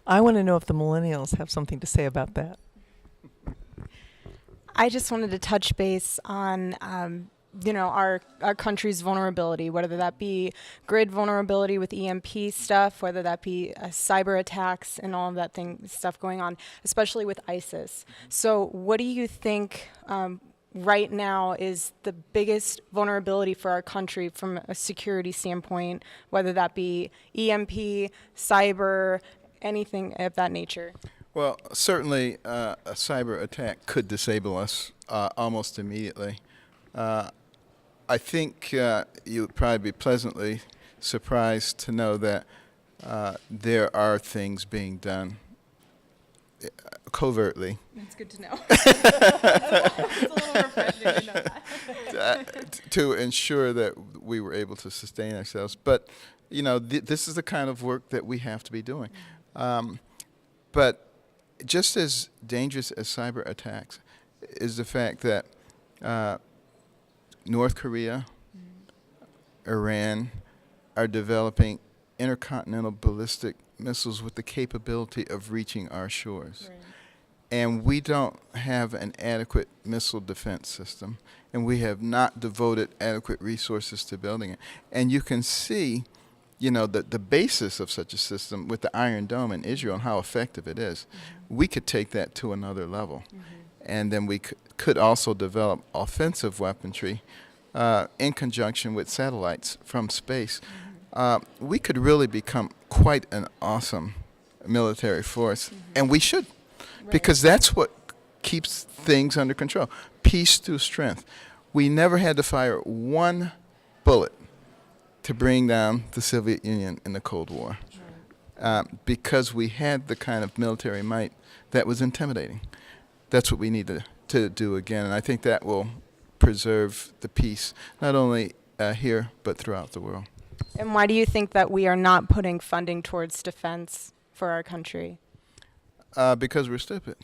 I want to know if the millennials have something to say about that. I just wanted to touch base on, our country's vulnerability, whether that be grid vulnerability with EMP stuff, whether that be cyber attacks and all of that stuff going on, especially with ISIS. So what do you think right now is the biggest vulnerability for our country from a security standpoint, whether that be EMP, cyber, anything of that nature? Well, certainly a cyber attack could disable us almost immediately. I think you would probably be pleasantly surprised to know that there are things being done covertly. That's good to know. It's a little refreshing to know that. To ensure that we were able to sustain ourselves. But, this is the kind of work that we have to be doing. But just as dangerous as cyber attacks is the fact that North Korea, Iran are developing intercontinental ballistic missiles with the capability of reaching our shores. Right. And we don't have an adequate missile defense system, and we have not devoted adequate resources to building it. And you can see, the basis of such a system with the Iron Dome in Israel and how effective it is. Mm-hmm. We could take that to another level. Mm-hmm. And then we could also develop offensive weaponry in conjunction with satellites from space. Mm-hmm. We could really become quite an awesome military force, mm-hmm. and we should, right. Because that's what keeps things under control. Peace through strength. We never had to fire one bullet to bring down the Soviet Union in the Cold War, because we had the kind of military might that was intimidating. That's what we need to do again, and I think that will preserve the peace, not only here, but throughout the world. And why do you think that we are not putting funding towards defense for our country? Because we're stupid.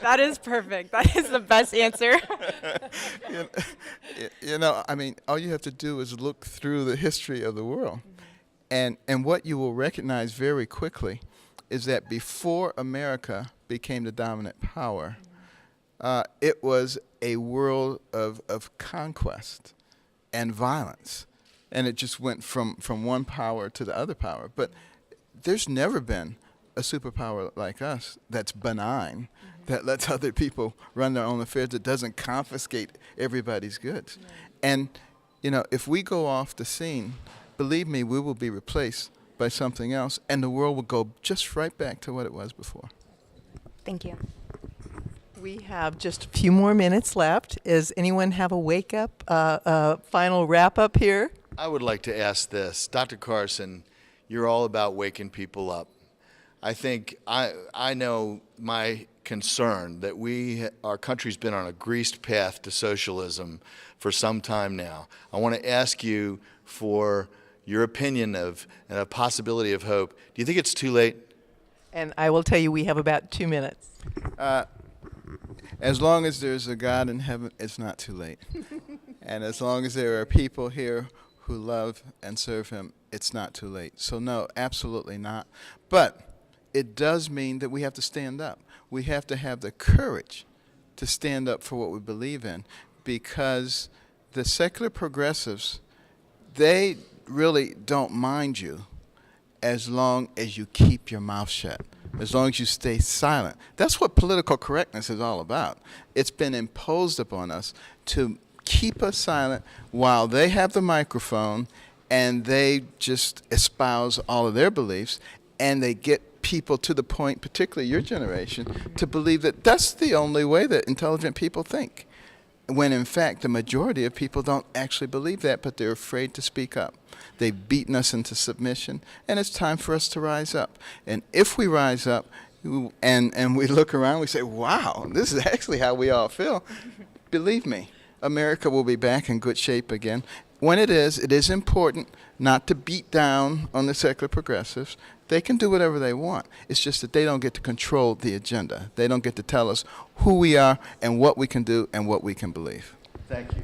That is perfect. That is the best answer. All you have to do is look through the history of the world. Mm-hmm. And what you will recognize very quickly is that before America became the dominant power, it was a world of conquest and violence. And it just went from one power to the other power. But there's never been a superpower like us that's benign, mm-hmm. that lets other people run their own affairs, that doesn't confiscate everybody's goods. Right. And, if we go off the scene, believe me, we will be replaced by something else, and the world will go just right back to what it was before. Thank you. We have just a few more minutes left. Does anyone have a wake-up, final wrap-up here? I would like to ask this. Dr. Carson, you're all about waking people up. I think I know my concern that our country's been on a greased path to socialism for some time now. I want to ask you for your opinion and a possibility of hope. Do you think it's too late? And I will tell you, we have about 2 minutes. As long as there's a God in heaven, it's not too late. And as long as there are people here who love and serve him, it's not too late. So no, absolutely not. But it does mean that we have to stand up. We have to have the courage to stand up for what we believe in, because the secular progressives, they really don't mind you as long as you keep your mouth shut, as long as you stay silent. That's what political correctness is all about. It's been imposed upon us to keep us silent while they have the microphone and they just espouse all of their beliefs, and they get people to the point, particularly your generation, to believe that that's the only way that intelligent people think, when in fact the majority of people don't actually believe that, but they're afraid to speak up. They've beaten us into submission, and it's time for us to rise up. And if we rise up and we look around, we say, wow, this is actually how we all feel. Believe me, America will be back in good shape again. When it is important not to beat down on the secular progressives. They can do whatever they want. It's just that they don't get to control the agenda. They don't get to tell us who we are and what we can do and what we can believe. Thank you.